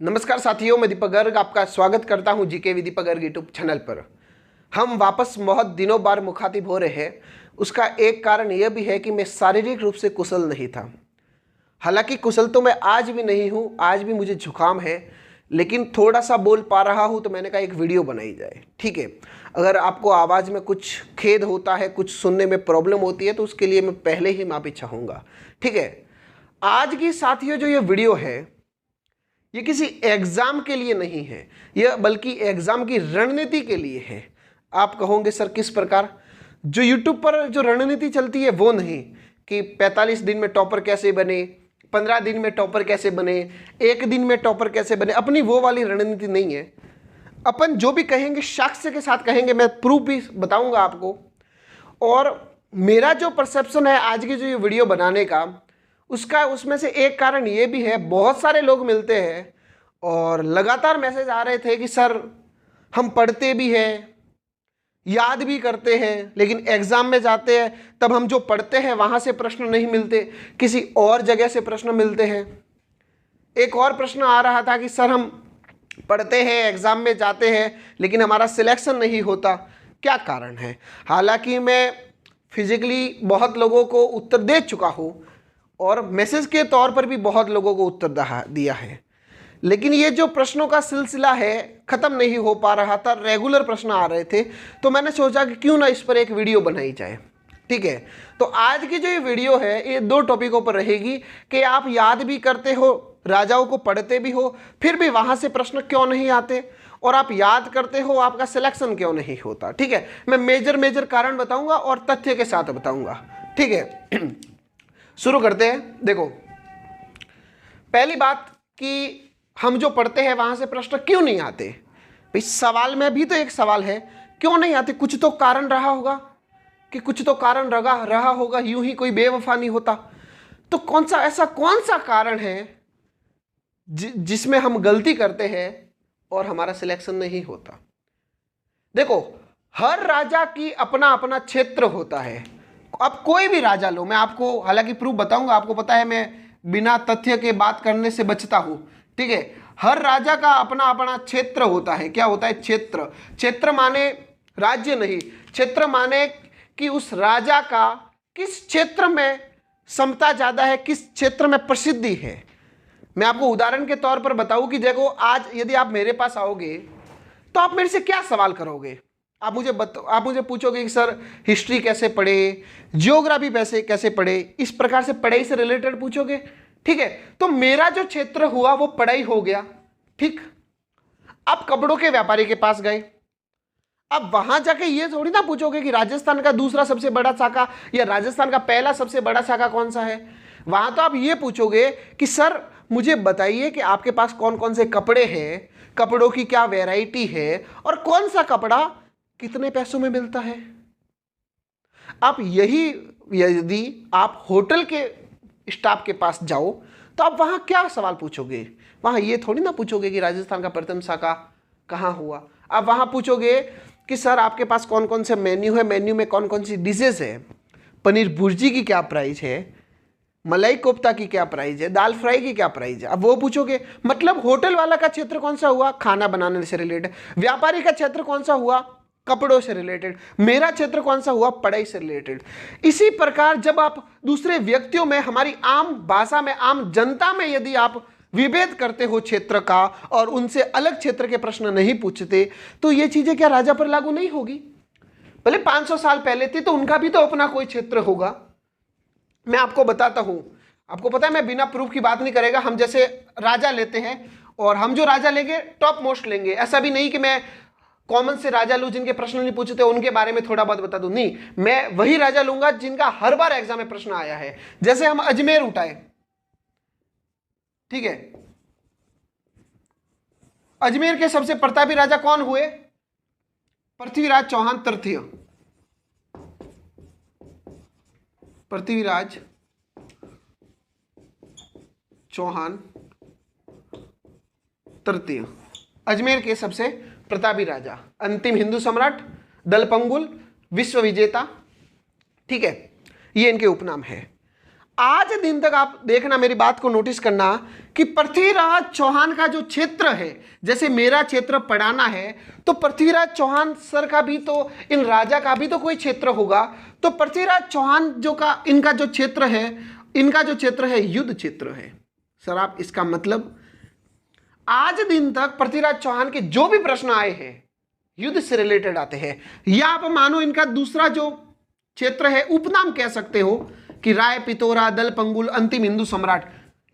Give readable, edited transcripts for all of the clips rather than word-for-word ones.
नमस्कार साथियों, मैं दीपक गर्ग आपका स्वागत करता हूं GK with Deepak Garg YouTube channel पर। हम वापस बहुत दिनों बाद मुखातिब हो रहे हैं। उसका एक कारण यह भी है कि मैं शारीरिक रूप से कुशल नहीं था। हालांकि कुशल तो मैं आज भी नहीं हूं, आज भी मुझे जुकाम है, लेकिन थोड़ा सा बोल पा रहा हूं, तो मैंने कहा एक वीडियो बनाई जाए। ठीक है, अगर आपको आवाज़ में कुछ खेद होता है, कुछ सुनने में प्रॉब्लम होती है, तो उसके लिए मैं पहले ही माफ़ी चाहूँगा। ठीक है, आज की साथियों जो ये वीडियो है, ये किसी एग्जाम के लिए नहीं है, यह बल्कि एग्जाम की रणनीति के लिए है। आप कहोगे सर किस प्रकार? जो यूट्यूब पर जो रणनीति चलती है वो नहीं कि 45 दिन में टॉपर कैसे बने, 15 दिन में टॉपर कैसे बने, 1 दिन में टॉपर कैसे बने, अपनी वो वाली रणनीति नहीं है। अपन जो भी कहेंगे साक्ष्य के साथ कहेंगे, मैं प्रूफ भी बताऊंगा आपको। और मेरा जो परसेप्शन है आज की जो ये वीडियो बनाने का, उसमें से एक कारण ये भी है, बहुत सारे लोग मिलते हैं और लगातार मैसेज आ रहे थे कि सर हम पढ़ते भी हैं, याद भी करते हैं, लेकिन एग्जाम में जाते हैं तब हम जो पढ़ते हैं वहां से प्रश्न नहीं मिलते, किसी और जगह से प्रश्न मिलते हैं। एक और प्रश्न आ रहा था कि सर हम पढ़ते हैं, एग्जाम में जाते हैं, लेकिन हमारा सिलेक्शन नहीं होता, क्या कारण है? हालांकि मैं फिजिकली बहुत लोगों को उत्तर दे चुका हूँ और मैसेज के तौर पर भी बहुत लोगों को उत्तर दिया है, लेकिन ये जो प्रश्नों का सिलसिला है ख़त्म नहीं हो पा रहा था, रेगुलर प्रश्न आ रहे थे। तो मैंने सोचा कि क्यों ना इस पर एक वीडियो बनाई जाए। ठीक है, तो आज की जो ये वीडियो है ये 2 टॉपिकों पर रहेगी कि आप याद भी करते हो, राजाओं को पढ़ते भी हो, फिर भी वहाँ से प्रश्न क्यों नहीं आते, और आप याद करते हो आपका सिलेक्शन क्यों नहीं होता। ठीक है, मैं मेजर कारण बताऊँगा और तथ्य के साथ बताऊँगा। ठीक है, शुरू करते हैं। देखो, पहली बात कि हम जो पढ़ते हैं वहां से प्रश्न क्यों नहीं आते। भाई सवाल में भी तो एक सवाल है, क्यों नहीं आते? कुछ तो कारण रहा होगा, कि कुछ तो कारण रहा होगा, यूं ही कोई बेवफा नहीं होता। तो कौन सा कारण है जिसमें हम गलती करते हैं और हमारा सिलेक्शन नहीं होता? देखो, हर राजा की अपना अपना क्षेत्र होता है। अब कोई भी राजा लो, मैं आपको हालांकि प्रूफ बताऊंगा, आपको पता है मैं बिना तथ्य के बात करने से बचता हूं। ठीक है, हर राजा का अपना अपना क्षेत्र होता है। क्या होता है? क्षेत्र माने राज्य नहीं, क्षेत्र माने कि उस राजा का किस क्षेत्र में क्षमता ज्यादा है, किस क्षेत्र में प्रसिद्धि है। मैं आपको उदाहरण के तौर पर बताऊं कि देखो, आज यदि आप मेरे पास आओगे तो आप मेरे से क्या सवाल करोगे? आप मुझे पूछोगे कि सर हिस्ट्री कैसे पढ़े, जियोग्राफी कैसे पढ़े, इस प्रकार से पढ़ाई से रिलेटेड पूछोगे। ठीक है, तो मेरा जो क्षेत्र हुआ वो पढ़ाई हो गया। ठीक, आप कपड़ों के व्यापारी के पास गए, अब वहां जाके ये थोड़ी ना पूछोगे कि राजस्थान का दूसरा सबसे बड़ा शाखा या राजस्थान का पहला सबसे बड़ा शाखा कौन सा है। वहां तो आप ये पूछोगे कि सर मुझे बताइए कि आपके पास कौन कौन से कपड़े हैं, कपड़ों की क्या वैरायटी है, और कौन सा कपड़ा कितने पैसों में मिलता है। आप यदि आप होटल के स्टाफ के पास जाओ तो आप वहां क्या सवाल पूछोगे? वहां ये थोड़ी ना पूछोगे कि राजस्थान का प्रथम शाखा कहां हुआ। आप वहां पूछोगे कि सर आपके पास कौन कौन से मेन्यू है, मेन्यू में कौन कौन सी डिशेज है, पनीर भुर्जी की क्या प्राइस है, मलाई कोफ्ता की क्या प्राइस है, दाल फ्राई की क्या प्राइस है, अब वो पूछोगे। मतलब होटल वाला का क्षेत्र कौन सा हुआ? खाना बनाने से रिलेटेड। व्यापारी का क्षेत्र कौन सा हुआ? कपड़ों से रिलेटेड। मेरा क्षेत्र कौन सा हुआ? पढ़ाई से रिलेटेड। इसी प्रकार जब आप दूसरे व्यक्तियों में, हमारी आम भाषा में, आम जनता में यदि आप विभेद करते हो क्षेत्र का और उनसे अलग क्षेत्र के प्रश्न नहीं पूछते, तो ये चीजें क्या राजा पर लागू नहीं होगी? भले 500 साल पहले थी तो उनका भी तो अपना कोई क्षेत्र होगा। मैं आपको बताता हूं, आपको पता है मैं बिना प्रूफ की बात नहीं करेगा। हम जैसे राजा लेते हैं और हम जो राजा लेंगे टॉप मोस्ट लेंगे। ऐसा भी नहीं कि मैं कॉमन से राजा लूं जिनके प्रश्न नहीं पूछते उनके बारे में थोड़ा बहुत बता दूं, नहीं, मैं वही राजा लूंगा जिनका हर बार एग्जाम में प्रश्न आया है। जैसे हम अजमेर उठाए, ठीक है, अजमेर के सबसे प्रतापी राजा कौन हुए? पृथ्वीराज चौहान तृतीय। पृथ्वीराज चौहान तृतीय, अजमेर के सबसे प्रतापी राजा, अंतिम हिंदू सम्राट, दलपंगुल, विश्व विजेता। ठीक है, ये इनके उपनाम है। आज दिन तक आप देखना, मेरी बात को नोटिस करना कि पृथ्वीराज चौहान का जो क्षेत्र है, जैसे मेरा क्षेत्र पड़ाना है तो पृथ्वीराज चौहान सर का भी, तो इन राजा का भी तो कोई क्षेत्र होगा। तो पृथ्वीराज चौहान जो का इनका जो क्षेत्र है, इनका जो क्षेत्र है युद्ध क्षेत्र है। सर आप इसका मतलब आज दिन तक पृथ्वीराज चौहान के जो भी प्रश्न आए हैं युद्ध से रिलेटेड आते हैं, या आप मानो इनका दूसरा जो क्षेत्र है उपनाम कह सकते हो कि राय पितौरा, दल पंगुल, अंतिम हिंदू सम्राट,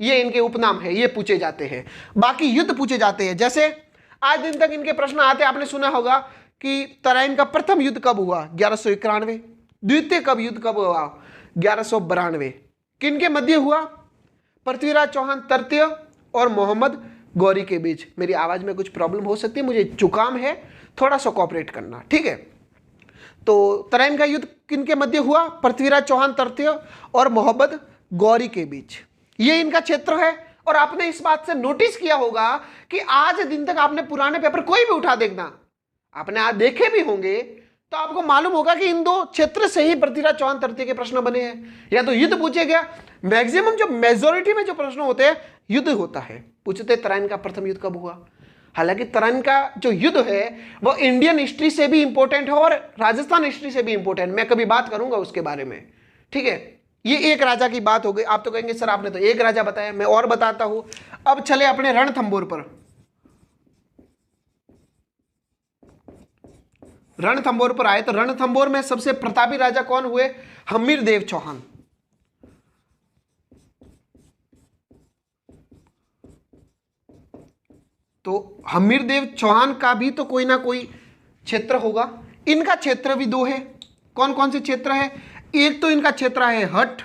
ये इनके उपनाम है, ये पूछे जाते हैं। बाकी युद्ध पूछे जाते हैं। जैसे आज दिन तक इनके प्रश्न आते, आपने सुना होगा कि तराइन का प्रथम युद्ध कब हुआ, 1191। द्वितीय कब युद्ध कब हुआ, 1192। किनके मध्य हुआ, पृथ्वीराज चौहान तृतीय और मोहम्मद गौरी के बीच। मेरी आवाज में कुछ प्रॉब्लम हो सकती है, मुझे जुकाम है, थोड़ा सा कोऑपरेट करना, ठीक है। तो तराइन का युद्ध किनके मध्य हुआ, पृथ्वीराज चौहान तृतीय और मोहम्मद गौरी के बीच, ये इनका क्षेत्र है। और आपने इस बात से नोटिस किया होगा कि आज दिन तक आपने पुराने पेपर कोई भी उठा देखना, आपने आज देखे भी होंगे तो आपको मालूम होगा कि इन दो क्षेत्र से ही पृथ्वीराज चौहान तृतीय के प्रश्न बने हैं। या तो युद्ध पूछे गया, मैक्सिमम जो मेजोरिटी में जो प्रश्न होते हैं युद्ध होता है। पूछते तराइन का प्रथम युद्ध कब हुआ, हालांकि तराइन का जो युद्ध है वो इंडियन हिस्ट्री से भी इंपॉर्टेंट है और राजस्थान हिस्ट्री से भी इंपॉर्टेंट, मैं कभी बात करूंगा उसके बारे में, ठीक है। ये एक राजा की बात हो गई। आप तो कहेंगे सर आपने तो एक राजा बताया, मैं और बताता हूं। अब चले अपने रणथंभौर पर। रणथंभौर पर आए तो रणथंभौर में सबसे प्रतापी राजा कौन हुए, हम्मीरदेव चौहान। तो हम्मीरदेव चौहान का भी तो कोई ना कोई क्षेत्र होगा। इनका क्षेत्र भी दो है। कौन कौन से क्षेत्र है, एक तो इनका क्षेत्र है हट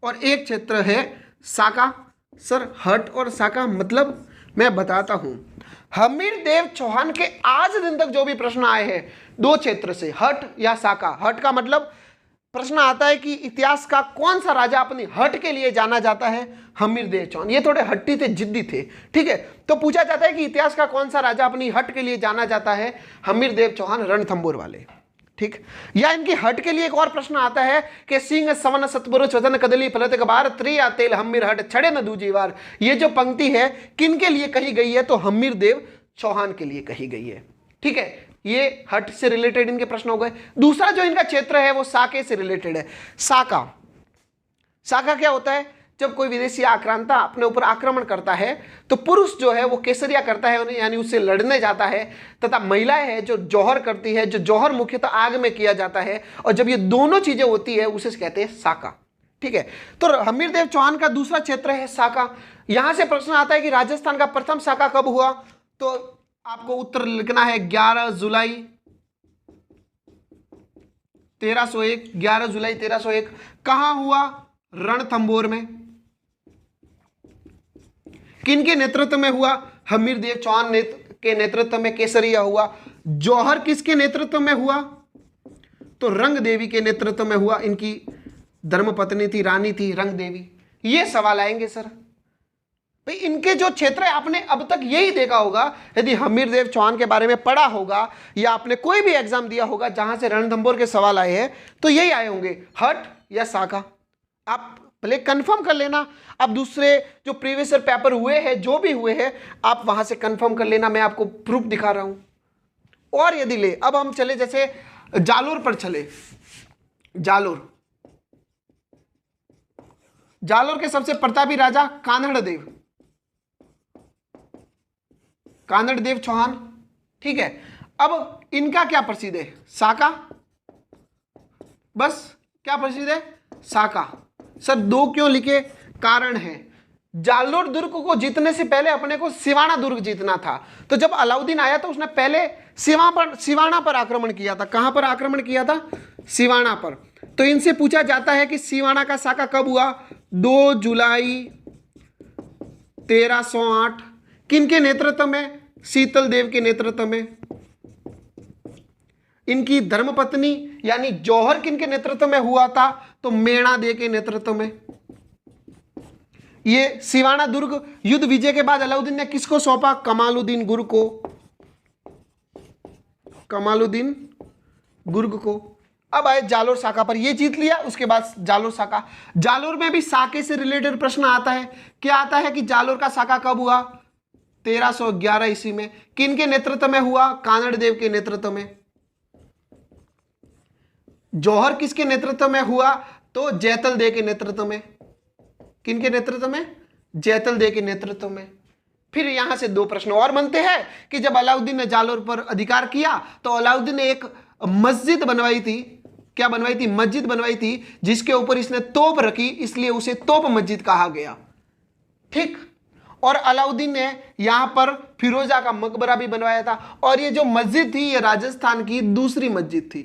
और एक क्षेत्र है साका। सर हट और साका मतलब मैं बताता हूं। हम्मीरदेव चौहान के आज दिन तक जो भी प्रश्न आए हैं दो क्षेत्र से, हट या साका। हट का मतलब प्रश्न आता है कि इतिहास का कौन सा राजा अपनी हट के लिए जाना जाता है, हम्मीरदेव चौहान। ये थोड़े हट्टी थे, जिद्दी थे, ठीक है। तो पूछा जाता है कि इतिहास का कौन सा राजा अपनी हट के लिए जाना जाता है, हम्मीरदेव चौहान रणथंभौर वाले, ठीक। या इनकी हट के लिए एक और प्रश्न आता है कि सिंह सवन सतपुरुष वजन कदली फलत कबार त्रिया तेल हम्मीर हट छड़े न दूजी वार। ये जो पंक्ति है किन के लिए कही गई है, तो हम्मीरदेव चौहान के लिए कही गई है, ठीक है। ये हट से रिलेटेड इनके प्रश्न हो गए। दूसरा जो इनका क्षेत्र है वो साके से रिलेटेड है। साका, साका क्या होता है, जब कोई विदेशी आक्रांता अपने ऊपर आक्रमण करता है तो पुरुष जो है वो केसरिया करता है, यानी उससे लड़ने जाता है, तथा महिलाएं है जो जौहर करती है, जो जौहर मुख्यतः आग में किया जाता है। और जब ये दोनों चीजें होती है उसे कहते हैं साका, ठीक है। तो हम्मीरदेव चौहान का दूसरा क्षेत्र है साका। यहां से प्रश्न आता है कि राजस्थान का प्रथम साका कब हुआ, तो आपको उत्तर लिखना है 11 जुलाई 1301। 11 जुलाई 1301 कहां हुआ, रणथंभौर में। किनके नेतृत्व में हुआ, हम्मीरदेव चौहान के नेतृत्व में केसरिया हुआ। जौहर किसके नेतृत्व में हुआ, तो रंग देवी के नेतृत्व में हुआ। इनकी धर्मपत्नी थी, रानी थी रंग देवी। ये सवाल आएंगे सर भाई। इनके जो क्षेत्र है आपने अब तक यही देखा होगा, यदि हम्मीरदेव चौहान के बारे में पढ़ा होगा या आपने कोई भी एग्जाम दिया होगा जहां से रणथंभौर के सवाल आए हैं तो यही आए होंगे, हट या साका। आप पहले कंफर्म कर लेना। अब दूसरे जो प्रीवियस ईयर पेपर हुए हैं, जो भी हुए हैं, आप वहां से कंफर्म कर लेना। मैं आपको प्रूफ दिखा रहा हूं। और यदि ले अब हम चले जैसे जालोर पर चले। जालोर, जालोर के सबसे प्रतापी राजा कान्हड़देव, कान्हड़देव चौहान, ठीक है। अब इनका क्या प्रसिद्ध है, साका, बस क्या प्रसिद्ध है, साका। सर दो क्यों लिखे, कारण है जालोर दुर्ग को जीतने से पहले अपने को सिवाना दुर्ग जीतना था। तो जब अलाउद्दीन आया तो उसने पहले सिवाना पर आक्रमण किया था। कहां पर आक्रमण किया था, सिवाना पर। तो इनसे पूछा जाता है कि सिवाना का साका कब हुआ, 2 जुलाई 1308। किनके नेतृत्व में, शीतल देव के नेतृत्व में। इनकी धर्मपत्नी यानी जौहर किनके नेतृत्व में हुआ था, तो मेणा दे के नेतृत्व में। ये सिवाना दुर्ग युद्ध विजय के बाद अलाउद्दीन ने किसको सौंपा, कमालुद्दीन गुर्ग को, कमालुद्दीन गुर्ग को। अब आए जालोर साका पर, ये जीत लिया। उसके बाद जालोर साका, जालोर में भी साके से रिलेटेड प्रश्न आता है। क्या आता है कि जालोर का साका कब हुआ? 1311 ईस्वी में। किन के नेतृत्व में हुआ? कानड़ देव के नेतृत्व में। जौहर किसके नेतृत्व में हुआ? तो जैतल देव के नेतृत्व में। किन के नेतृत्व में? जैतल देव के नेतृत्व में। फिर यहां से दो प्रश्न और बनते हैं कि जब अलाउद्दीन ने जालोर पर अधिकार किया तो अलाउद्दीन ने एक मस्जिद बनवाई थी। क्या बनवाई थी? मस्जिद बनवाई थी, जिसके ऊपर इसने तोप रखी, इसलिए उसे तोप मस्जिद कहा गया। ठीक। और अलाउद्दीन ने यहां पर फिरोजा का मकबरा भी बनवाया था। और ये जो मस्जिद थी ये राजस्थान की दूसरी मस्जिद थी।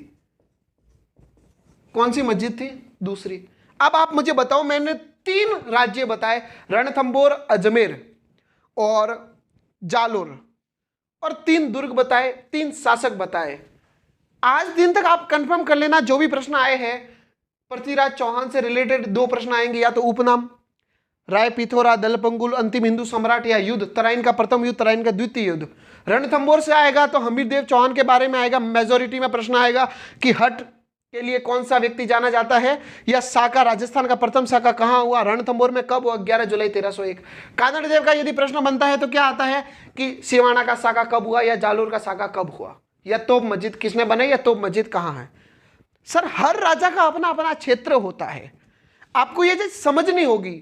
कौन सी मस्जिद थी? दूसरी। अब आप मुझे बताओ, मैंने 3 राज्य बताए, रणथंबोर, अजमेर और जालोर, और 3 दुर्ग बताए, 3 शासक बताए। आज दिन तक आप कंफर्म कर लेना, जो भी प्रश्न आए हैं पृथ्वीराज चौहान से रिलेटेड 2 प्रश्न आएंगे, या तो उपनाम, राय पिथौरा, दलपंगुल, अंतिम हिंदू सम्राट, या युद्ध, तराइन का प्रथम युद्ध, तराइन का द्वितीय युद्ध। रणथंबोर से आएगा तो हमीरदेव चौहान के बारे में आएगा, मेजोरिटी में प्रश्न आएगा कि हट के लिए कौन सा व्यक्ति जाना जाता है, या साका, राजस्थान का प्रथम साका कहां हुआ, रणथंबोर में कब हुआ? 11 जुलाई 1301। कानड़ देव का यदि प्रश्न बनता है तो क्या आता है कि सिवाना का साका कब हुआ, या जालोर का साका कब हुआ, या तोप मस्जिद किसने बनाई, या तोप मस्जिद कहां है। सर, हर राजा का अपना अपना क्षेत्र होता है, आपको ये चीज समझनी होगी।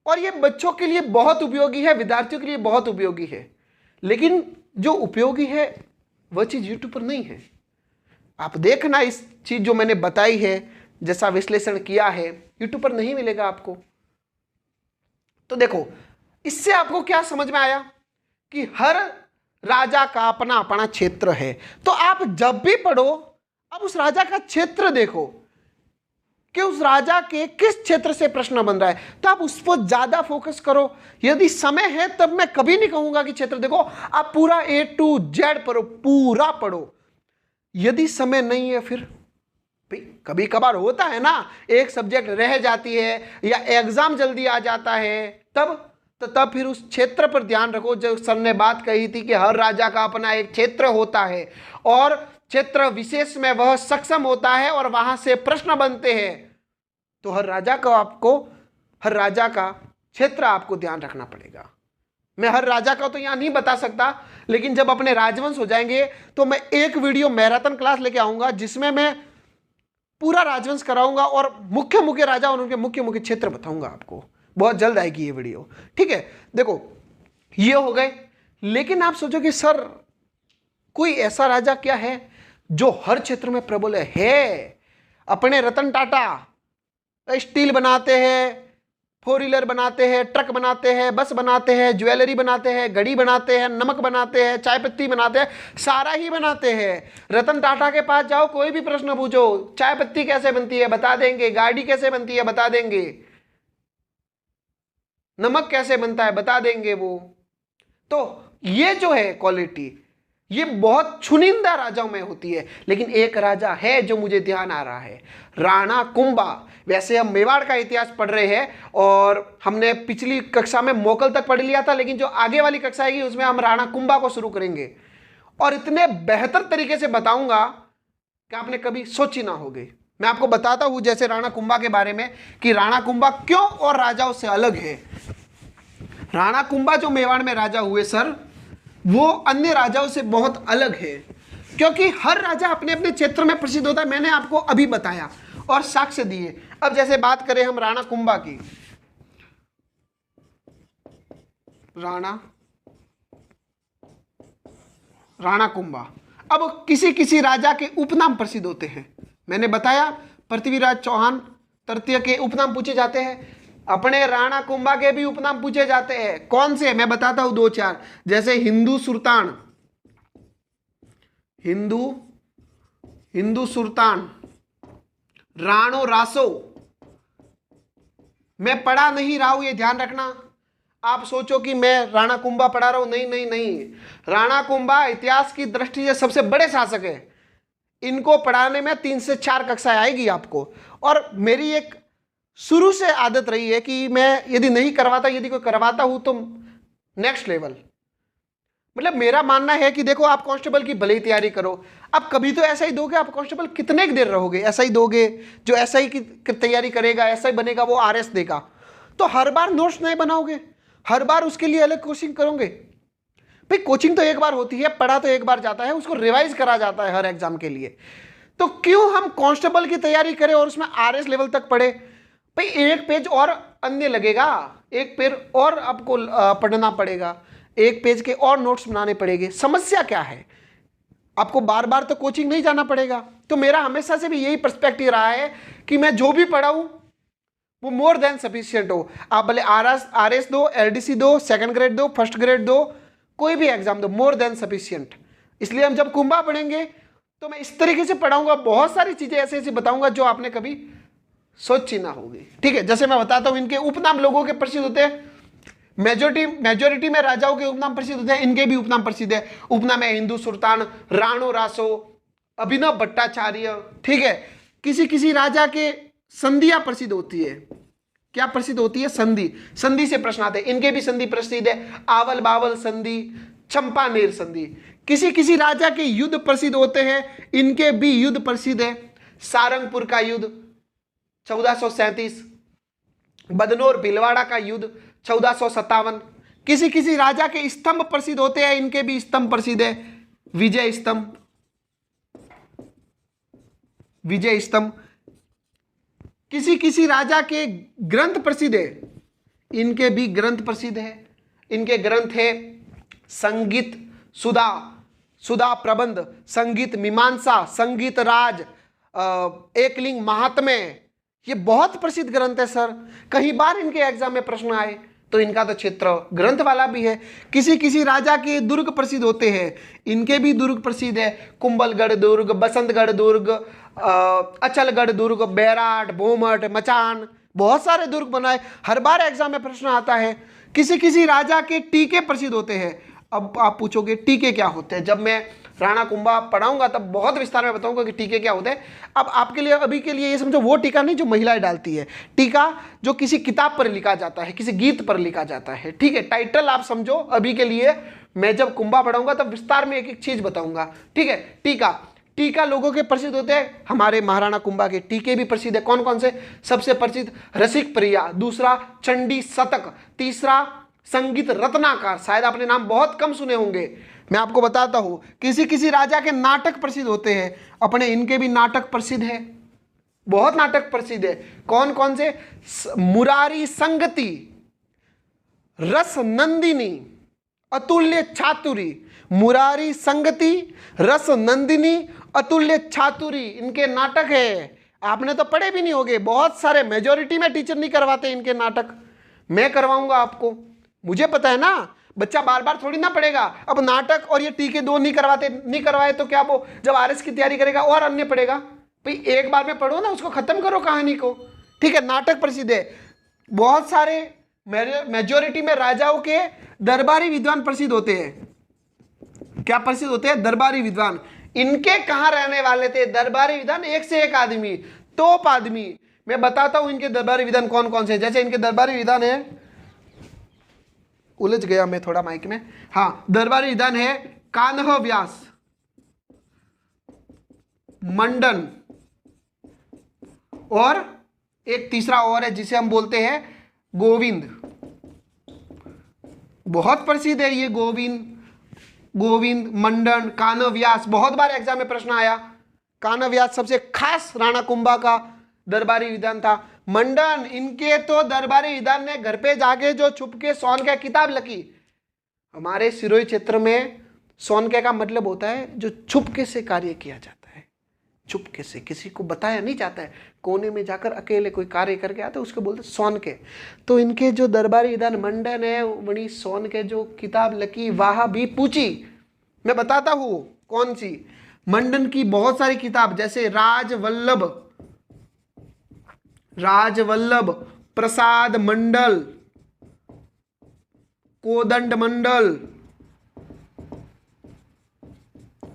और ये बच्चों के लिए बहुत उपयोगी है, विद्यार्थियों के लिए बहुत उपयोगी है, लेकिन जो उपयोगी है वह चीज यूट्यूब पर नहीं है। आप देखना, इस चीज जो मैंने बताई है, जैसा विश्लेषण किया है, यूट्यूब पर नहीं मिलेगा आपको। तो देखो, इससे आपको क्या समझ में आया कि हर राजा का अपना अपना क्षेत्र है। तो आप जब भी पढ़ो, अब उस राजा का क्षेत्र देखो कि उस राजा के किस क्षेत्र से प्रश्न बन रहा है, तो आप उस पर ज्यादा फोकस करो। यदि समय है तब मैं कभी नहीं कहूंगा कि क्षेत्र देखो, आप पूरा A to Z पढ़ो, पूरा पढ़ो। यदि समय नहीं है फिर कभी कभार होता है ना, एक सब्जेक्ट रह जाती है या एग्जाम जल्दी आ जाता है, तब फिर उस क्षेत्र पर ध्यान रखो। जो सर ने बात कही थी कि हर राजा का अपना एक क्षेत्र होता है और क्षेत्र विशेष में वह सक्षम होता है और वहां से प्रश्न बनते हैं, तो हर राजा का क्षेत्र आपको ध्यान रखना पड़ेगा। मैं हर राजा का तो यहां नहीं बता सकता, लेकिन जब अपने राजवंश हो जाएंगे तो मैं एक वीडियो मैराथन क्लास लेके आऊंगा, जिसमें मैं पूरा राजवंश कराऊंगा और मुख्य मुख्य राजा और उनके मुख्य मुख्य क्षेत्र बताऊंगा आपको। बहुत जल्द आएगी ये वीडियो, ठीक है। देखो, ये हो गए, लेकिन आप सोचो कि सर कोई ऐसा राजा क्या है जो हर क्षेत्र में प्रबल है? अपने रतन टाटा स्टील बनाते हैं, 4 व्हीलर बनाते हैं, ट्रक बनाते हैं, बस बनाते हैं, ज्वेलरी बनाते हैं, घड़ी बनाते हैं, नमक बनाते हैं, चाय पत्ती बनाते हैं, सारा ही बनाते हैं। रतन टाटा के पास जाओ, कोई भी प्रश्न पूछो, चाय पत्ती कैसे बनती है बता देंगे, गाड़ी कैसे बनती है बता देंगे, नमक कैसे बनता है बता देंगे वो। तो ये जो है क्वालिटी, ये बहुत चुनिंदा राजाओं में होती है। लेकिन एक राजा है जो मुझे ध्यान आ रहा है, राणा कुंभा। वैसे हम मेवाड़ का इतिहास पढ़ रहे हैं और हमने पिछली कक्षा में मोकल तक पढ़ लिया था, लेकिन जो आगे वाली कक्षा आएगी उसमें हम राणा कुंभा को शुरू करेंगे और इतने बेहतर तरीके से बताऊंगा कि आपने कभी सोची ना होगी। मैं आपको बताता हूं जैसे राणा कुंभा के बारे में कि राणा कुंभा क्यों और राजाओं से अलग है। राणा कुंभा जो मेवाड़ में राजा हुए सर, वो अन्य राजाओं से बहुत अलग है, क्योंकि हर राजा अपने अपने क्षेत्र में प्रसिद्ध होता है। मैंने आपको अभी बताया और साक्ष्य दिए। अब जैसे बात करें हम राणा कुंभा की, राणा कुंभा, अब किसी किसी राजा के उपनाम प्रसिद्ध होते हैं। मैंने बताया पृथ्वीराज चौहान तृतीय के उपनाम पूछे जाते हैं, अपने राणा कुंभा के भी उपनाम पूछे जाते हैं। कौन से? मैं बताता हूं 2-4, जैसे हिंदू सुल्तान, हिंदू सुल्तान, राणो रासो। मैं पढ़ा नहीं रहा हूं, ये ध्यान रखना। आप सोचो कि मैं राणा कुंभा पढ़ा रहा हूं, नहीं नहीं नहीं। राणा कुंभा इतिहास की दृष्टि से सबसे बड़े शासक है। इनको पढ़ाने में 3 से 4 कक्षाएं आएगी आपको। और मेरी एक शुरू से आदत रही है कि मैं यदि नहीं करवाता, यदि कोई करवाता हूं तो नेक्स्ट लेवल। मतलब मेरा मानना है कि देखो आप कांस्टेबल की भले ही तैयारी करो, आप कभी तो ऐसा ही दोगे, आप कांस्टेबल कितने की देर रहोगे, ऐसा ही दोगे। जो ऐसा ही की तैयारी करेगा, ऐसा ही बनेगा, वो आरएस देगा। तो हर बार नोट्स नहीं बनाओगे, हर बार उसके लिए अलग कोचिंग करोगे। भाई कोचिंग तो एक बार होती है, पढ़ा तो एक बार जाता है, उसको रिवाइज करा जाता है हर एग्जाम के लिए। तो क्यों हम कांस्टेबल की तैयारी करें और उसमें आरएस लेवल तक पढ़े। भाई एक पेज और अन्य लगेगा, एक पेज और आपको पढ़ना पड़ेगा, एक पेज के और नोट्स बनाने पड़ेंगे। समस्या क्या है, आपको बार बार तो कोचिंग नहीं जाना पड़ेगा। तो मेरा हमेशा से भी यही पर्सपेक्टिव रहा है कि मैं जो भी पढ़ाऊं वो मोर देन सफिशिएंट हो। आप भले आरएस दो, एलडीसी दो, सेकंड ग्रेड दो, फर्स्ट ग्रेड दो, कोई भी एग्जाम दो, मोर देन सफिशिएंट। इसलिए हम जब कुंभा पढ़ेंगे तो मैं इस तरीके से पढ़ाऊंगा, बहुत सारी चीजें ऐसे ऐसे बताऊंगा जो आपने कभी सोची ना होगी। ठीक है, जैसे मैं बताता हूं, इनके उपनाम लोगों के प्रसिद्ध होते हैं। मेजोरिटी में राजाओं के उपनाम प्रसिद्ध होते हैं, इनके भी उपनाम प्रसिद्ध है। उपनाम है हिंदू सुल्तान, राणो रासो, अभिनव भट्टाचार्य। ठीक है, किसी किसी राजा के संधियां प्रसिद्ध होती है। क्या प्रसिद्ध होती है? संधि। संधि से प्रश्न आते हैं, इनके भी संधि प्रसिद्ध है। आवल बावल संधि, चंपानेर संधि। किसी किसी राजा के युद्ध प्रसिद्ध होते हैं, इनके भी युद्ध प्रसिद्ध है। सारंगपुर का युद्ध 1437, बदनौर भीलवाड़ा का युद्ध 1457। किसी किसी राजा के स्तंभ प्रसिद्ध होते हैं, इनके भी स्तंभ प्रसिद्ध है। विजय स्तंभ, विजय स्तंभ। किसी किसी राजा के ग्रंथ प्रसिद्ध है, इनके भी ग्रंथ प्रसिद्ध है। इनके ग्रंथ है संगीत सुधा, सुधा प्रबंध, संगीत मीमांसा, संगीत राज, एकलिंग महात्म्य। ये बहुत प्रसिद्ध ग्रंथ है सर, कई बार इनके एग्जाम में प्रश्न आए। तो इनका तो क्षेत्र ग्रंथ वाला भी है। किसी किसी राजा के दुर्ग प्रसिद्ध होते हैं, इनके भी दुर्ग प्रसिद्ध है। कुंभलगढ़ दुर्ग, बसंतगढ़ दुर्ग, अचलगढ़ दुर्ग, बैराट, भोमट, मचान, बहुत सारे दुर्ग बनाए। हर बार एग्जाम में प्रश्न आता है। किसी किसी राजा के टीके प्रसिद्ध होते हैं। अब आप पूछोगे टीके क्या होते हैं, जब मैं राणा कुंभा पढ़ाऊंगा तब बहुत विस्तार में बताऊंगा कि टीके क्या होते हैं। अब आपके लिए अभी के लिए ये समझो, वो टीका नहीं जो महिलाएं डालती है, टीका जो किसी किताब पर लिखा जाता है, किसी गीत पर लिखा जाता है। ठीक है, टाइटल आप समझो। अभी के लिए मैं जब कुंभा पढ़ाऊंगा तब विस्तार में एक एक चीज बताऊंगा। ठीक है, टीका, टीका लोगों के प्रसिद्ध होते हैं। हमारे महाराणा कुंभा के टीके भी प्रसिद्ध है। कौन कौन से? सबसे प्रसिद्ध रसिक प्रिया, दूसरा चंडी शतक, तीसरा संगीत रत्नाकर। शायद आपने नाम बहुत कम सुने होंगे, मैं आपको बताता हूं। किसी किसी राजा के नाटक प्रसिद्ध होते हैं, अपने इनके भी नाटक प्रसिद्ध है, बहुत नाटक प्रसिद्ध है। कौन कौन से? मुरारी संगति, रस नंदिनी, अतुल्य चातुरी। मुरारी संगति, रस नंदिनी, अतुल्य चातुरी, इनके नाटक है। आपने तो पढ़े भी नहीं होंगे, बहुत सारे मेजॉरिटी में टीचर नहीं करवाते इनके नाटक, मैं करवाऊंगा आपको। मुझे पता है ना, बच्चा बार बार थोड़ी ना पढ़ेगा। अब नाटक और ये टीके दो नहीं करवाए तो क्या वो जब आरएस की तैयारी करेगा और अन्य पढ़ेगा? भाई एक बार में पढ़ो ना, उसको खत्म करो कहानी को। ठीक है, नाटक प्रसिद्ध है। बहुत सारे मेजॉरिटी में राजाओं के दरबारी विद्वान प्रसिद्ध होते हैं। क्या प्रसिद्ध होते हैं? दरबारी विद्वान। इनके कहां रहने वाले थे दरबारी विद्वान? एक से एक आदमी, टॉप आदमी। मैं बताता हूं इनके दरबारी विद्वान कौन कौन से। जैसे इनके दरबारी विद्वान है, उलझ गया मैं थोड़ा माइक में। हाँ, दरबारी विद्वान है कान्ह व्यास, मंडन, और एक तीसरा और है जिसे हम बोलते हैं गोविंद। बहुत प्रसिद्ध है ये गोविंद, मंडन, कान्ह व्यास। बहुत बार एग्जाम में प्रश्न आया। कान्ह व्यास सबसे खास राणा कुंभा का दरबारी विद्वान था। मंडन, इनके तो दरबारी विद्वान ने घर पे जाके जो छुपके सोनके किताब लिखी। हमारे सिरोही क्षेत्र में सोनके का मतलब होता है जो छुपके से कार्य किया जाता है, छुपके से, किसी को बताया नहीं जाता है, कोने में जाकर अकेले कोई कार्य करके आता है, उसको बोलते हैं सोनके। तो इनके जो दरबारी विद्वान मंडन है, वही सोनके जो किताब लिखी वह भी पूछी। मैं बताता हूँ कौन सी। मंडन की बहुत सारी किताब, जैसे राजवल्लभ, प्रसाद मंडल, कोदंड मंडल,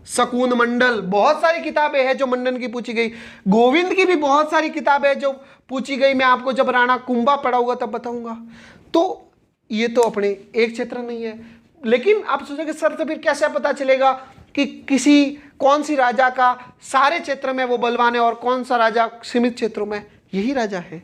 शकुन मंडल, बहुत सारी किताबें हैं जो मंडन की पूछी गई। गोविंद की भी बहुत सारी किताबें हैं जो पूछी गई। मैं आपको जब राणा कुंभा पढ़ाऊंगा तब बताऊंगा। तो ये तो अपने एक क्षेत्र नहीं है, लेकिन आप सोचोगे सर तो फिर कैसे पता चलेगा कि किसी कौन सी राजा का सारे क्षेत्र में वो बलवान है और कौन सा राजा सीमित क्षेत्रों में? यही राजा है,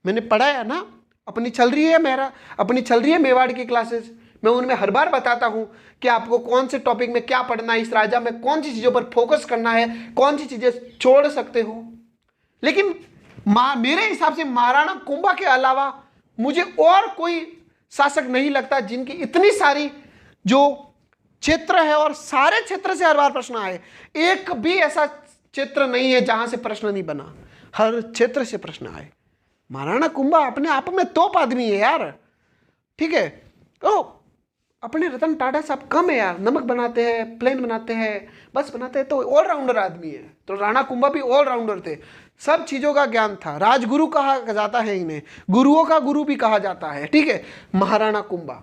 मैंने पढ़ाया ना। अपनी चल रही है मेवाड़ की क्लासेस, मैं उनमें हर बार बताता हूं कि आपको कौन से टॉपिक में क्या पढ़ना है, इस राजा में कौन सी चीजों पर फोकस करना है, कौन सी चीजें छोड़ सकते हो। लेकिन मेरे हिसाब से महाराणा कुंभा के अलावा मुझे और कोई शासक नहीं लगता जिनकी इतनी सारी जो क्षेत्र है और सारे क्षेत्र से हर बार प्रश्न आए। एक भी ऐसा क्षेत्र नहीं है जहां से प्रश्न नहीं बना, हर क्षेत्र से प्रश्न आए। महाराणा कुंभा अपने आप में तोप आदमी है यार, ठीक है। ओ अपने रतन टाटा साहब कम है यार, नमक बनाते हैं, प्लेन बनाते हैं, बस बनाते हैं, तो ऑलराउंडर आदमी है। तो राणा कुंभा भी ऑलराउंडर थे, सब चीजों का ज्ञान था, राजगुरु कहा जाता है इन्हें, गुरुओं का गुरु भी कहा जाता है, ठीक है, महाराणा कुंभा।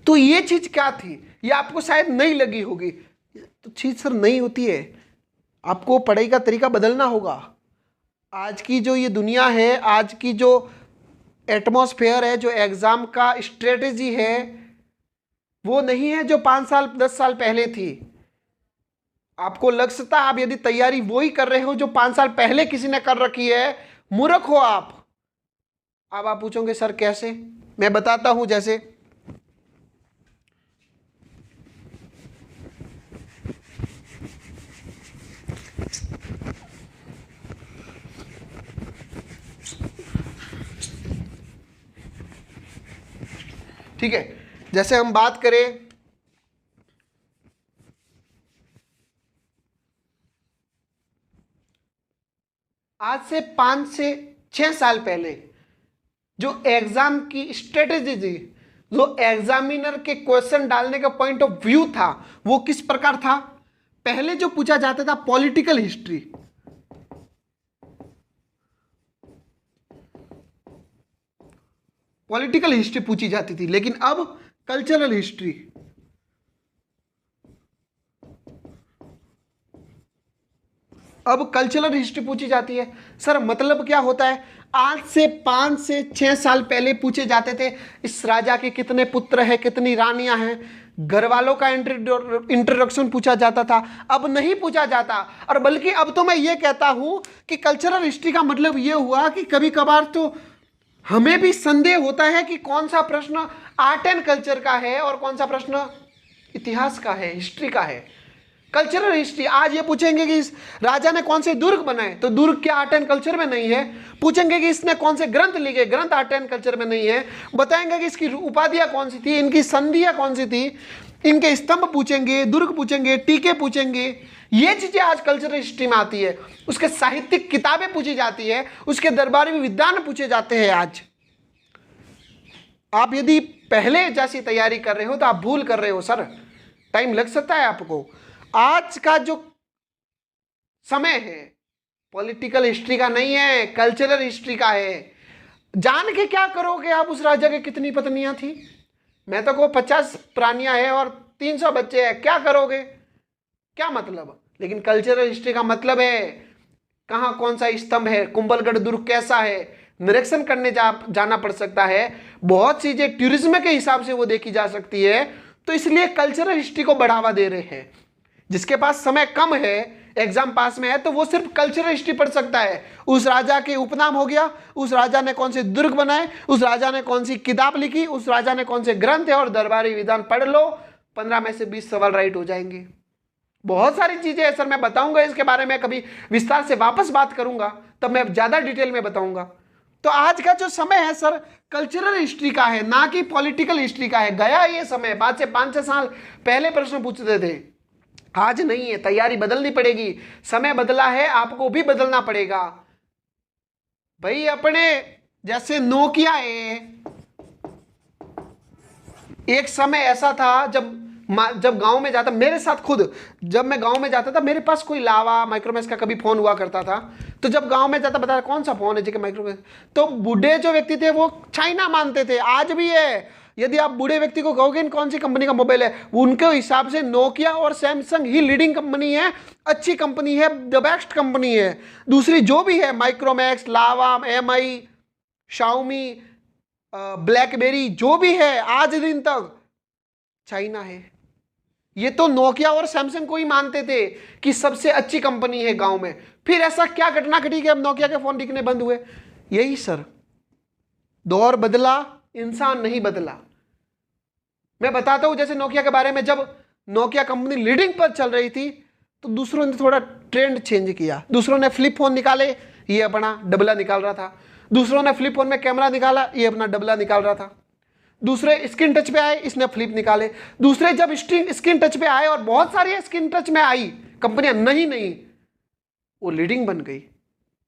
तो ये चीज क्या थी, ये आपको शायद नहीं लगी होगी। तो चीज सर नहीं होती है, आपको पढ़ाई का तरीका बदलना होगा। आज की जो ये दुनिया है, आज की जो एटमॉस्फेयर है, जो एग्जाम का स्ट्रेटेजी है, वो नहीं है जो 5 साल 10 साल पहले थी। आपको लग सकता है आप यदि तैयारी वो ही कर रहे हो जो 5 साल पहले किसी ने कर रखी है, मूर्ख हो आप। अब आप पूछोगे सर कैसे, मैं बताता हूं। जैसे ठीक है, जैसे हम बात करें आज से 5 से 6 साल पहले जो एग्जाम की स्ट्रेटेजी थी, जो एग्जामिनर के क्वेश्चन डालने का पॉइंट ऑफ व्यू था, वो किस प्रकार था? पहले जो पूछा जाता था पॉलिटिकल हिस्ट्री, पूछी जाती थी, लेकिन अब कल्चरल हिस्ट्री। अब कल्चरल हिस्ट्री पूछी जाती है। सर मतलब क्या होता है? आज से 5 से 6 साल पहले पूछे जाते थे इस राजा के कितने पुत्र हैं, कितनी रानियां हैं, घर वालों का इंट्रोडक्शन पूछा जाता था। अब नहीं पूछा जाता, और बल्कि अब तो मैं ये कहता हूं कि कल्चरल हिस्ट्री का मतलब ये हुआ कि कभी कभार तो हमें भी संदेह होता है कि कौन सा प्रश्न आर्ट एंड कल्चर का है और कौन सा प्रश्न इतिहास का है, हिस्ट्री का है। कल्चरल हिस्ट्री आज ये पूछेंगे कि इस राजा ने कौन से दुर्ग बनाए, तो दुर्ग क्या आर्ट एंड कल्चर में नहीं है। पूछेंगे कि इसने कौन से ग्रंथ लिखे, ग्रंथ आर्ट एंड कल्चर में नहीं है। बताएंगे कि इसकी उपाधियां कौन सी थी, इनकी संधियां कौन सी थी, इनके स्तंभ पूछेंगे, दुर्ग पूछेंगे, टीके पूछेंगे। ये चीजें आज कल्चरल हिस्ट्री में आती है। उसके साहित्यिक किताबें पूछी जाती है, उसके दरबारी विद्वान पूछे जाते हैं। आज आप यदि पहले जैसी तैयारी कर रहे हो तो आप भूल कर रहे हो सर, टाइम लग सकता है आपको। आज का जो समय है पॉलिटिकल हिस्ट्री का नहीं है, कल्चरल हिस्ट्री का है। जान के क्या करोगे आप उस राजा के कितनी पत्नियां थी? मैं तो को 50 प्राणियां हैं और 300 बच्चे हैं, क्या करोगे, क्या मतलब? लेकिन कल्चरल हिस्ट्री का मतलब है कहाँ कौन सा स्तंभ है, कुंभलगढ़ दुर्ग कैसा है, निरीक्षण करने जाना पड़ सकता है। बहुत चीजें टूरिज्म के हिसाब से वो देखी जा सकती है। तो इसलिए कल्चरल हिस्ट्री को बढ़ावा दे रहे हैं। जिसके पास समय कम है, एग्जाम पास में है, तो वो सिर्फ कल्चरल हिस्ट्री पढ़ सकता है। उस राजा के उपनाम हो गया, उस राजा ने कौन से दुर्ग बनाए, उस राजा ने कौन सी किताब लिखी, उस राजा ने कौन से ग्रंथ है, और दरबारी विधान पढ़ लो, 15 में से 20 सवाल राइट हो जाएंगे। बहुत सारी चीजें हैं सर, मैं बताऊंगा इसके बारे में, कभी विस्तार से वापस बात करूंगा तब मैं ज्यादा डिटेल में बताऊंगा। तो आज का जो समय है सर कल्चरल हिस्ट्री का है, ना कि पॉलिटिकल हिस्ट्री का है। गया ये समय, बाद से 5-6 साल पहले प्रश्न पूछते थे, आज नहीं है। तैयारी बदलनी पड़ेगी, समय बदला है, आपको भी बदलना पड़ेगा भाई। अपने जैसे नोकिया है, एक समय ऐसा था जब गांव में जाता, मेरे साथ खुद जब मैं गांव में जाता था, मेरे पास कोई लावा माइक्रोमैक्स का कभी फोन हुआ करता था। तो जब गांव में जाता बता कौन सा फोन है जी माइक्रोमैक्स, तो बूढ़े जो व्यक्ति थे वो चाइना मानते थे, आज भी है। यदि आप बूढ़े व्यक्ति को कहोगे कौन सी कंपनी का मोबाइल है, उनके हिसाब से नोकिया और सैमसंग ही लीडिंग कंपनी है, अच्छी कंपनी है, द बेस्ट कंपनी है। दूसरी जो भी है माइक्रोमैक्स, लावा, MI, शाओमी, ब्लैकबेरी, जो भी है आज दिन तक चाइना है। ये तो नोकिया और सैमसंग को ही मानते थे कि सबसे अच्छी कंपनी है गांव में, फिर ऐसा क्या घटना घटी कि अब नोकिया के फोन बिकने बंद हुए? यही सर, दौर बदला, इंसान नहीं बदला। मैं बताता हूं, जैसे नोकिया के बारे में, जब नोकिया कंपनी लीडिंग पर चल रही थी तो दूसरों ने थोड़ा ट्रेंड चेंज किया। दूसरों ने फ्लिप फोन निकाले, ये अपना डबला निकाल रहा था। दूसरों ने फ्लिप फोन में कैमरा निकाला, ये अपना डबला निकाल रहा था। दूसरे स्क्रीन टच पे आए, इसने फ्लिप निकाले। दूसरे जब स्क्रीन टच पे आए और बहुत सारी स्क्रीन टच में आई कंपनियां, नहीं वो लीडिंग बन गई।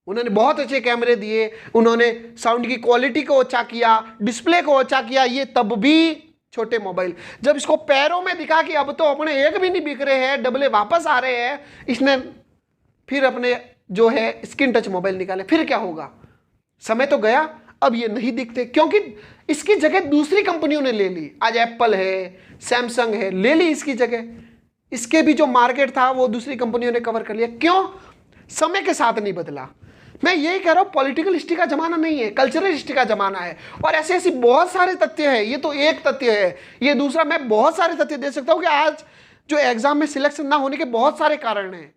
उन्होंने बहुत अच्छे कैमरे दिए, उन्होंने साउंड की क्वालिटी को अच्छा किया, डिस्प्ले को अच्छा किया। ये तब भी छोटे मोबाइल, जब इसको पैरों में दिखा कि अब तो अपने एक भी नहीं बिक रहे हैं, डबले वापस आ रहे हैं, इसने फिर अपने जो है स्क्रीन टच मोबाइल निकाले। फिर क्या होगा? समय तो गया, अब ये नहीं दिखते, क्योंकि इसकी जगह दूसरी कंपनियों ने ले ली। आज एप्पल है, सैमसंग है, ले ली इसकी जगह। इसके भी जो मार्केट था वो दूसरी कंपनियों ने कवर कर लिया। क्यों? समय के साथ नहीं बदला। मैं यही कह रहा हूं, पॉलिटिकल हिस्ट्री का जमाना नहीं है, कल्चरल हिस्ट्री का जमाना है। और ऐसे ऐसी बहुत सारे तथ्य है, ये तो एक तथ्य है, ये दूसरा। मैं बहुत सारे तथ्य दे सकता हूं कि आज जो एग्जाम में सिलेक्शन ना होने के बहुत सारे कारण हैं।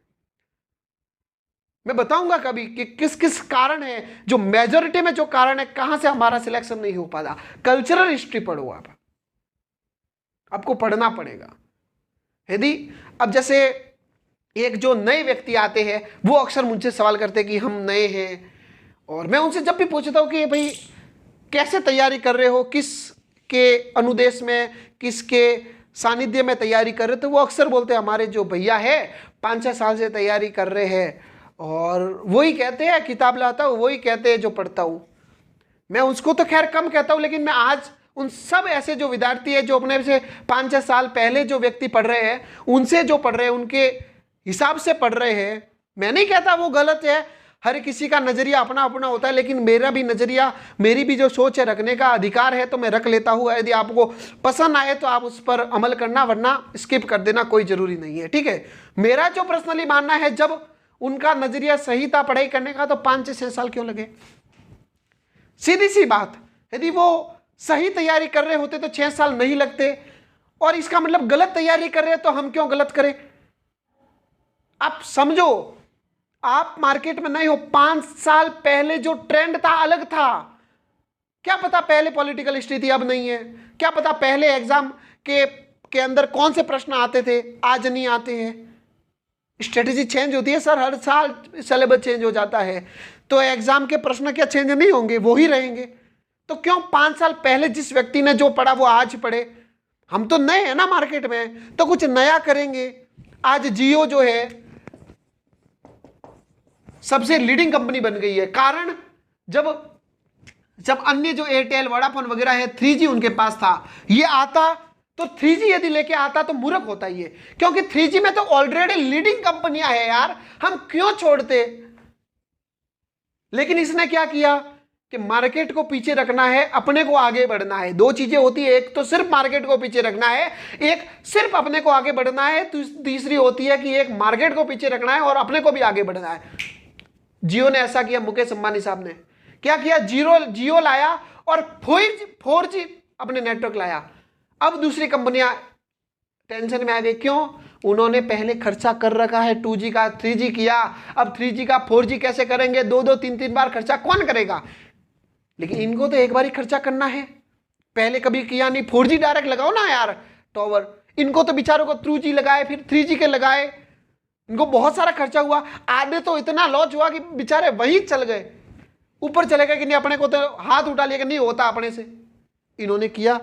मैं बताऊंगा कभी कि किस किस कारण है, जो मेजोरिटी में जो कारण है, कहां से हमारा सिलेक्शन नहीं हो पाता। कल्चरल हिस्ट्री पढ़ो आप, आपको पढ़ना पड़ेगा। यदि अब जैसे एक जो नए व्यक्ति आते हैं, वो अक्सर मुझसे सवाल करते हैं कि हम नए हैं, और मैं उनसे जब भी पूछता हूं कि भाई कैसे तैयारी कर रहे हो, किस के अनुदेश में, किसके सानिध्य में तैयारी कर रहे हो, तो वो अक्सर बोलते हैं हमारे जो भैया है 5-6 साल से तैयारी कर रहे हैं, और वही कहते हैं किताब लाता हूँ, वही कहते हैं जो पढ़ता हूँ। मैं उसको तो खैर कम कहता हूँ, लेकिन मैं आज उन सब ऐसे जो विद्यार्थी है, जो अपने से 5-6 साल पहले जो व्यक्ति पढ़ रहे हैं, उनसे जो पढ़ रहे हैं, उनके हिसाब से पढ़ रहे हैं। मैं नहीं कहता वो गलत है, हर किसी का नजरिया अपना अपना होता है, लेकिन मेरा भी नजरिया, मेरी भी जो सोच है, रखने का अधिकार है, तो मैं रख लेता हूँ। यदि आपको पसंद आए तो आप उस पर अमल करना, वरना स्किप कर देना, कोई जरूरी नहीं है, ठीक है। मेरा जो पर्सनली मानना है, जब उनका नजरिया सही था पढ़ाई करने का, तो 5-6 साल क्यों लगे? सीधी सी बात। यदि वो सही तैयारी कर रहे होते तो 6 साल नहीं लगते, और इसका मतलब गलत तैयारी कर रहे हैं तो हम क्यों गलत करें? आप समझो, आप मार्केट में नहीं हो। 5 साल पहले जो ट्रेंड था अलग था। क्या पता पहले पॉलिटिकल हिस्ट्री थी, अब नहीं है। क्या पता पहले एग्जाम के अंदर कौन से प्रश्न आते थे, आज नहीं आते हैं। स्ट्रेटेजी चेंज होती है सर, हर साल सिलेबस चेंज हो जाता है, तो एग्जाम के प्रश्न क्या चेंज नहीं होंगे? वो ही रहेंगे। तो क्यों 5 साल पहले जिस व्यक्ति ने जो पढ़ा वो आज पढ़े? हम तो नए हैं ना मार्केट में, तो कुछ नया करेंगे। आज जियो जो है सबसे लीडिंग कंपनी बन गई है। कारण, जब अन्य जो एयरटेल, वोडाफोन वगैरह है, 3G उनके पास था, ये आता तो 3G यदि लेके आता तो मूर्ख होता ही है, क्योंकि 3G में तो ऑलरेडी लीडिंग कंपनियां है यार, हम क्यों छोड़ते? लेकिन इसने क्या किया कि मार्केट को पीछे रखना है, अपने को आगे बढ़ना है। दो चीजें होती है, एक तो सिर्फ मार्केट को पीछे रखना है, एक सिर्फ अपने को आगे बढ़ना है। तो तीसरी होती है कि एक मार्केट को पीछे रखना है और अपने को भी आगे बढ़ना है। जियो ने ऐसा किया, मुकेश अंबानी साहब ने क्या किया? जियो लाया और 4G अपने नेटवर्क लाया। अब दूसरी कंपनियां टेंशन में आ गई। क्यों? उन्होंने पहले खर्चा कर रखा है 2G का, 3G किया, अब 3G का 4G कैसे करेंगे? 2-2, 3-3 बार खर्चा कौन करेगा? लेकिन इनको तो एक बार ही खर्चा करना है, पहले कभी किया नहीं। 4G डायरेक्ट लगाओ ना यार टॉवर। इनको तो बेचारों को 2G लगाए, फिर 3G के लगाए, इनको बहुत सारा खर्चा हुआ। आधे तो इतना लॉस हुआ कि बेचारे वहीं चल गए। ऊपर चले गए कि नहीं, अपने को तो हाथ उठा लिया कि नहीं होता अपने से। इन्होंने किया।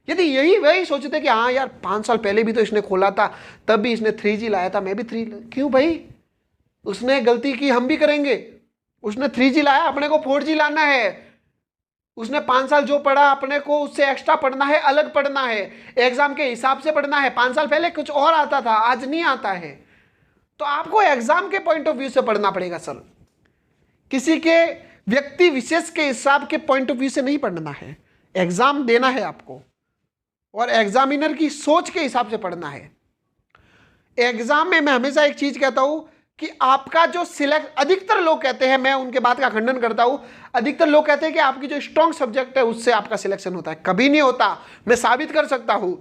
यदि यही वही सोचते कि हाँ यार 5 साल पहले भी तो इसने खोला था, तब भी इसने 3G लाया था, मैं भी 3 क्यों भाई? उसने गलती की, हम भी करेंगे। उसने 3G लाया, अपने को 4G लाना है। उसने 5 साल जो पढ़ा, अपने को उससे एक्स्ट्रा पढ़ना है, अलग पढ़ना है, एग्जाम के हिसाब से पढ़ना है। 5 साल पहले कुछ और आता था, आज नहीं आता है। तो आपको एग्जाम के पॉइंट ऑफ व्यू से पढ़ना पड़ेगा सर, किसी के व्यक्ति विशेष के हिसाब के पॉइंट ऑफ व्यू से नहीं पढ़ना है। एग्जाम देना है आपको, और एग्जामिनर की सोच के हिसाब से पढ़ना है। एग्जाम में मैं हमेशा एक चीज कहता हूं कि आपका जो सिलेक्ट, अधिकतर लोग कहते हैं, मैं उनके बात का खंडन करता हूं, अधिकतर लोग कहते हैं कि आपकी जो स्ट्रॉन्ग सब्जेक्ट है उससे आपका सिलेक्शन होता है। कभी नहीं होता, मैं साबित कर सकता हूं।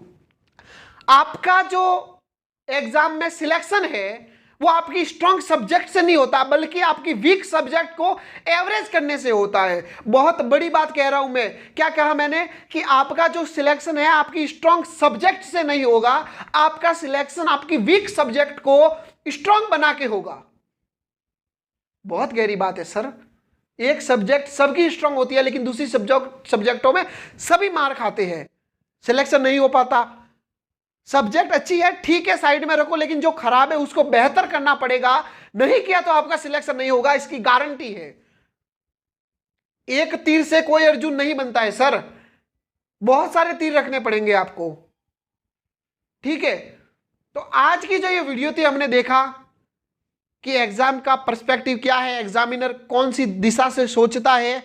आपका जो एग्जाम में सिलेक्शन है वो आपकी स्ट्रॉन्ग सब्जेक्ट से नहीं होता, बल्कि आपकी वीक सब्जेक्ट को एवरेज करने से होता है। बहुत बड़ी बात कह रहा हूं मैं। क्या कहा मैंने कि आपका जो सिलेक्शन है आपकी स्ट्रॉन्ग सब्जेक्ट से नहीं होगा, आपका सिलेक्शन आपकी वीक सब्जेक्ट को स्ट्रॉन्ग बना के होगा। बहुत गहरी बात है सर। एक सब्जेक्ट सबकी स्ट्रॉन्ग होती है, लेकिन दूसरी सब्जेक्टों में सभी मार खाते हैं, सिलेक्शन नहीं हो पाता। सब्जेक्ट अच्छी है, ठीक है, साइड में रखो, लेकिन जो खराब है उसको बेहतर करना पड़ेगा। नहीं किया तो आपका सिलेक्शन नहीं होगा, इसकी गारंटी है। एक तीर से कोई अर्जुन नहीं बनता है सर, बहुत सारे तीर रखने पड़ेंगे आपको। ठीक है, तो आज की जो ये वीडियो थी, हमने देखा कि एग्जाम का पर्सपेक्टिव क्या है, एग्जामिनर कौन सी दिशा से सोचता है,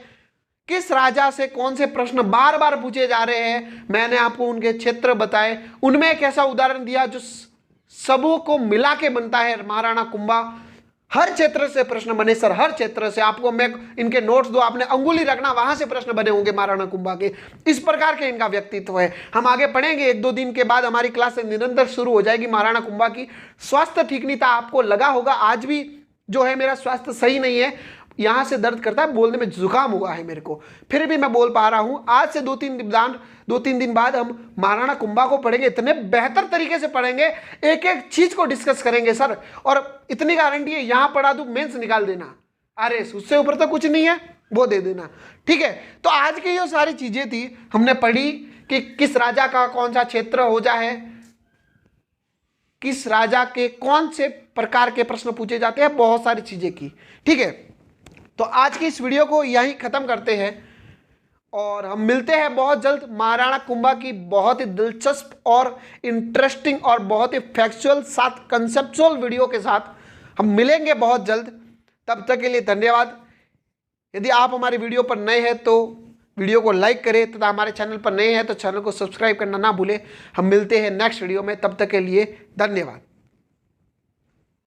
किस राजा से कौन से प्रश्न बार बार पूछे जा रहे हैं। मैंने आपको उनके क्षेत्र बताए, उनमें एक ऐसा उदाहरण दिया जो सबों को मिला के बनता है, महाराणा कुंभा। हर क्षेत्र से प्रश्न बने सर, हर क्षेत्र से। आपको मैं इनके नोट्स दो, आपने अंगुली रखना, वहां से प्रश्न बने होंगे महाराणा कुंभा के। इस प्रकार के इनका व्यक्तित्व है। हम आगे पढ़ेंगे, 1-2 दिन के बाद हमारी क्लास निरंतर शुरू हो जाएगी महाराणा कुंभा की। स्वास्थ्य ठीक नहीं था, आपको लगा होगा आज भी जो है मेरा स्वास्थ्य सही नहीं है, यहां से दर्द करता है, बोलने में जुकाम हुआ है मेरे को, फिर भी मैं बोल पा रहा हूं। आज से 2-3 दिन बाद हम महाराणा कुंभा को पढ़ेंगे, इतने बेहतर तरीके से पढ़ेंगे, एक एक चीज को डिस्कस करेंगे सर। और इतनी गारंटी है, यहां पढ़ा दूं मेंस निकाल देना, अरे उससे ऊपर तो कुछ नहीं है, वो दे देना। ठीक है, तो आज की जो सारी चीजें थी हमने पढ़ी कि किस राजा का कौन सा क्षेत्र हो जाए, किस राजा के कौन से प्रकार के प्रश्न पूछे जाते हैं, बहुत सारी चीजें की। ठीक है, तो आज की इस वीडियो को यहीं खत्म करते हैं और हम मिलते हैं बहुत जल्द महाराणा कुंभा की बहुत ही दिलचस्प और इंटरेस्टिंग और बहुत ही फैक्चुअल साथ कंसेप्चुअल वीडियो के साथ हम मिलेंगे बहुत जल्द। तब तक के लिए धन्यवाद। यदि आप हमारी वीडियो पर नए हैं तो वीडियो को लाइक करें, तथा हमारे चैनल पर नए हैं तो चैनल को सब्सक्राइब करना ना भूलें। हम मिलते हैं नेक्स्ट वीडियो में, तब तक के लिए धन्यवाद।